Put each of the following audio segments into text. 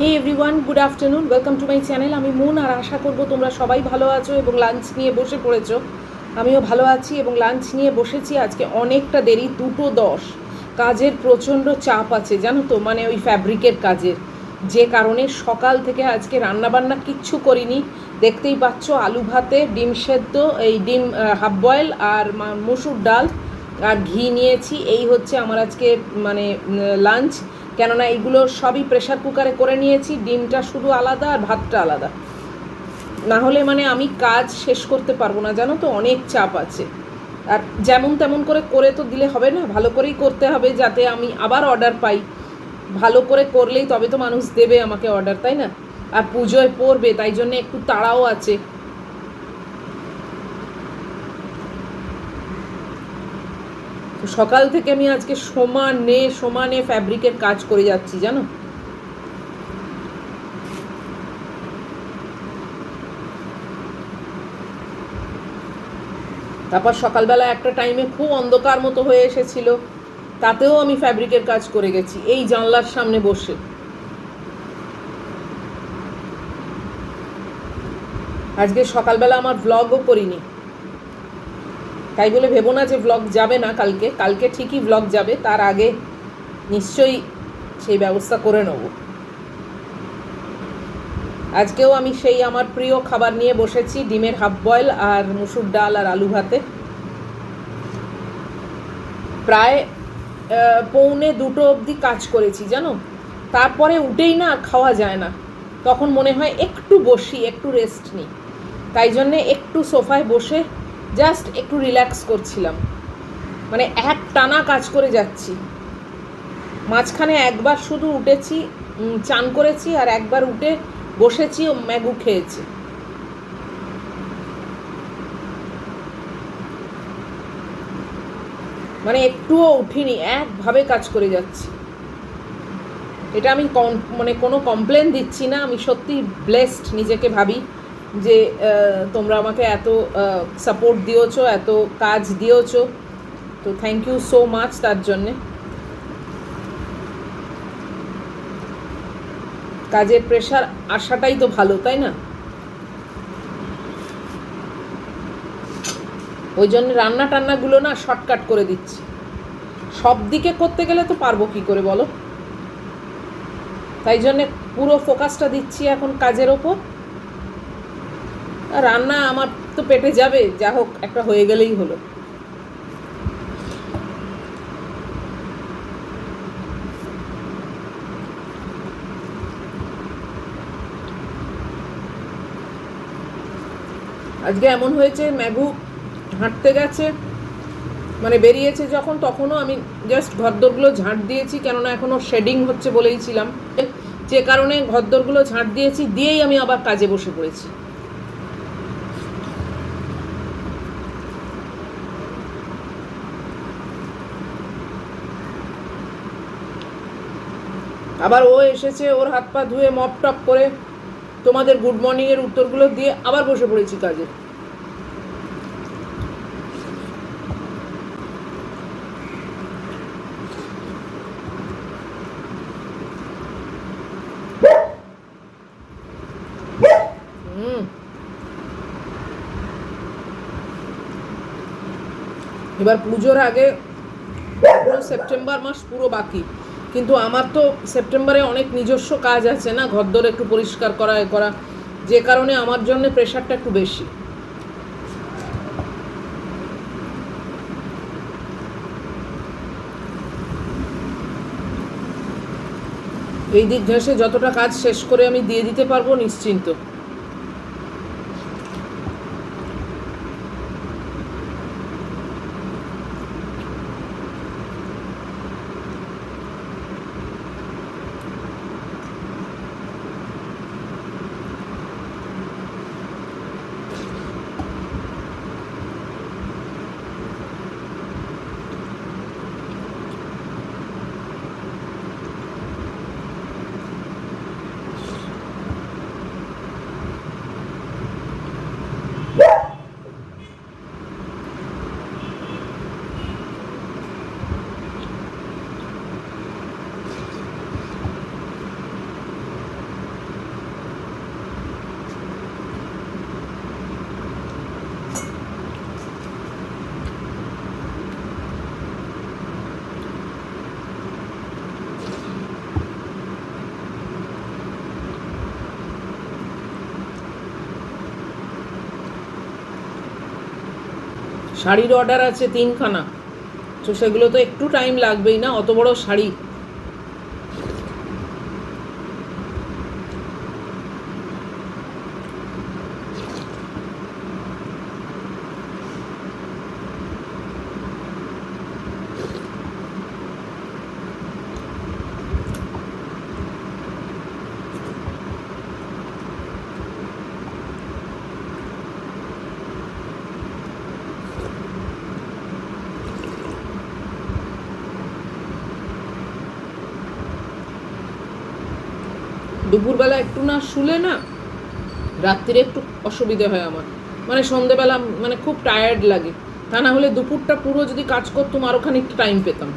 Hey everyone, good afternoon, welcome to my channel. আমি মুন, আর আশা করব তোমরা সবাই ভালো আছো এবং লাঞ্চ নিয়ে বসে পড়েছো। আমিও ভালো আছি এবং লাঞ্চ নিয়ে বসেছি। আজকে অনেকটা দেরি, 2:10। কাজের প্রচণ্ড চাপ আছে জানো তো, মানে ওই ফ্যাব্রিকের কাজের, যে কারণে সকাল থেকে আজকে রান্নাবান্না কিচ্ছু করিনি। দেখতেই পাচ্ছ, আলু ভাতে ডিম সেদ্ধ, এই ডিম হাফ বয়েল আর মুসুর ডাল আর ঘি নিয়েছি। এই হচ্ছে আমার আজকে মানে লাঞ্চ। কেননা এইগুলো সবই প্রেশার কুকারে করে নিয়েছি, ডিমটা শুধু আলাদা আর ভাতটা আলাদা। না হলে মানে আমি কাজ শেষ করতে পারবো না, জানো তো, অনেক চাপ আছে। আর যেমন তেমন করে করে তো দিলে হবে না, ভালো করেই করতে হবে যাতে আমি আবার অর্ডার পাই। ভালো করে করলেই তবে তো মানুষ দেবে আমাকে অর্ডার, তাই না? আর পুজোয় পড়বে, তাই জন্য একটু তাড়াও আছে। তো সকাল থেকে আমি আজকে সমানে সমানে ফ্যাব্রিকের কাজ করে যাচ্ছি জানো। তারপর সকালবেলা একটা টাইমে খুব অন্ধকার মতো হয়ে এসেছিল, তাতেও আমি ফ্যাব্রিকের কাজ করে গেছি এই জানলার সামনে বসে। আজকে সকালবেলা আমার ভ্লগও করিনি, তাই বলে ভেবো না যে ভ্লগ যাবে না। কালকে কালকে ঠিকই ভ্লগ যাবে, তার আগে নিশ্চয়ই সেই ব্যবস্থা করে নেব। আজকেও আমি সেই আমার প্রিয় খাবার নিয়ে বসেছি, ডিমের হাফ বয়েল আর মুসুর ডাল আর আলু ভাতে। প্রায় 1:45 অবধি কাজ করেছি জানো। তারপরে উঠেই না আর খাওয়া যায় না, তখন মনে হয় একটু বসি, একটু রেস্ট নিই। তাই জন্যে একটু সোফায় বসে জাস্ট একটু রিল্যাক্স করছিলাম। মানে এক টানা কাজ করে যাচ্ছি। মাঝখানে একবার শুধু উঠেছি, চান করেছি, আর একবার উঠে বসেছি ও ম্যাগু খেয়েছি। মানে একটুও উঠিনি, একভাবে কাজ করে যাচ্ছি। এটা আমি মানে কোনো কমপ্লেন দিচ্ছি না, আমি সত্যি ব্লেসড নিজেকে ভাবি যে তোমরা আমাকে এত সাপোর্ট দিয়েছো, এত কাজ দিয়েছো। তো থ্যাংক ইউ সো মাচ তার জন্যে। কাজের প্রেশার আসাটাই তো ভালো, তাই না? ওই জন্য রান্না টান্নাগুলো না শর্টকাট করে দিচ্ছি। সব দিকে করতে গেলে তো পারবো কী করে বলো? তাই জন্যে পুরো ফোকাসটা দিচ্ছি এখন কাজের ওপর। রান্না আমার তো পেটে যাবে, যা হোক একটা হয়ে গেলেই হলো। আজকে এমন হয়েছে, ম্যাগু হাঁটতে গেছে, মানে বেরিয়েছে যখন, তখনও আমি জাস্ট ঘরদোরগুলো ঝাঁট দিয়েছি, কেননা এখনও শেডিং হচ্ছে বলেইছিলাম, যে কারণে ঘরদোরগুলো ঝাঁট দিয়েছি, দিয়েই আমি আবার কাজে বসে পড়েছি। আবার ও এসেছে, ওর হাত পা ধুয়ে মপ টপ করে তোমাদের গুড মর্নিংয়ের উত্তরগুলো দিয়ে আবার বসে পড়েছি কাজে। এবার পুজোর আগে সেপ্টেম্বর মাস পুরো বাকি, কিন্তু আমার তো সেপ্টেম্বরে অনেক নিজস্ব কাজ আছে না, ঘরদোর একটু পরিষ্কার করা, এ করা, যে কারণে আমার জন্য প্রেশারটা একটু বেশি। এই দিক ঘেঁষে যতটা কাজ শেষ করে আমি দিয়ে দিতে পারবো নিশ্চিন্ত। শাড়ির অর্ডার আছে 3খানা, তো সেগুলো তো একটু টাইম লাগবেই না, অত বড় শাড়ি। দুপুরবেলা একটু না শুলে না রাত্রিরে একটু অসুবিধে হয় আমার, মানে সন্ধেবেলা মানে খুব টায়ার্ড লাগে। তা না হলে দুপুরটা পুরো যদি কাজ করতাম আরও খানিকটা টাইম পেতাম।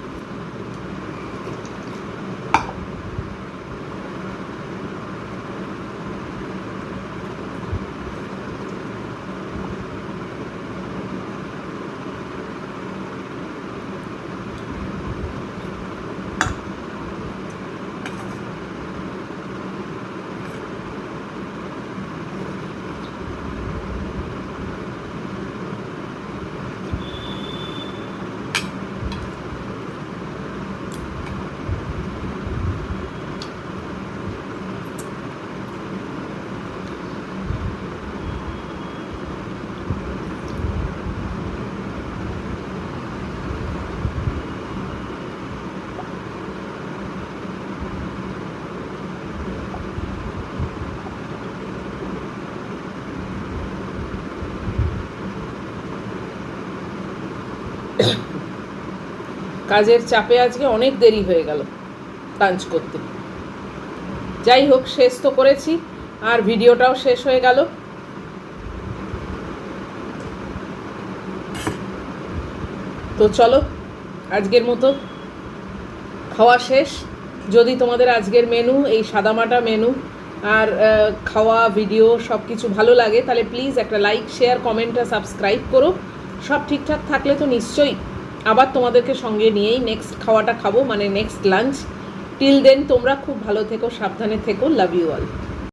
কাজের চাপে আজকে অনেক দেরি হয়ে গেল লাঞ্চ করতে। যাই হোক, শেষ তো করেছি, আর ভিডিওটাও শেষ হয়ে গেল। তো চলো, আজকের মতো খাওয়া শেষ। যদি তোমাদের আজকের মেনু, এই সাদামাটা মেনু আর খাওয়া ভিডিও সব কিছু ভালো লাগে, তাহলে প্লিজ একটা লাইক, শেয়ার, কমেন্ট আর সাবস্ক্রাইব করো। সব ঠিকঠাক থাকলে তো নিশ্চয়ই আবার তোমাদেরকে সঙ্গে নিয়েই নেক্সট খাওয়াটা খাবো, মানে নেক্সট লাঞ্চ। টিল দেন তোমরা খুব ভালো থেকো, সাবধানে থেকো। Love you all.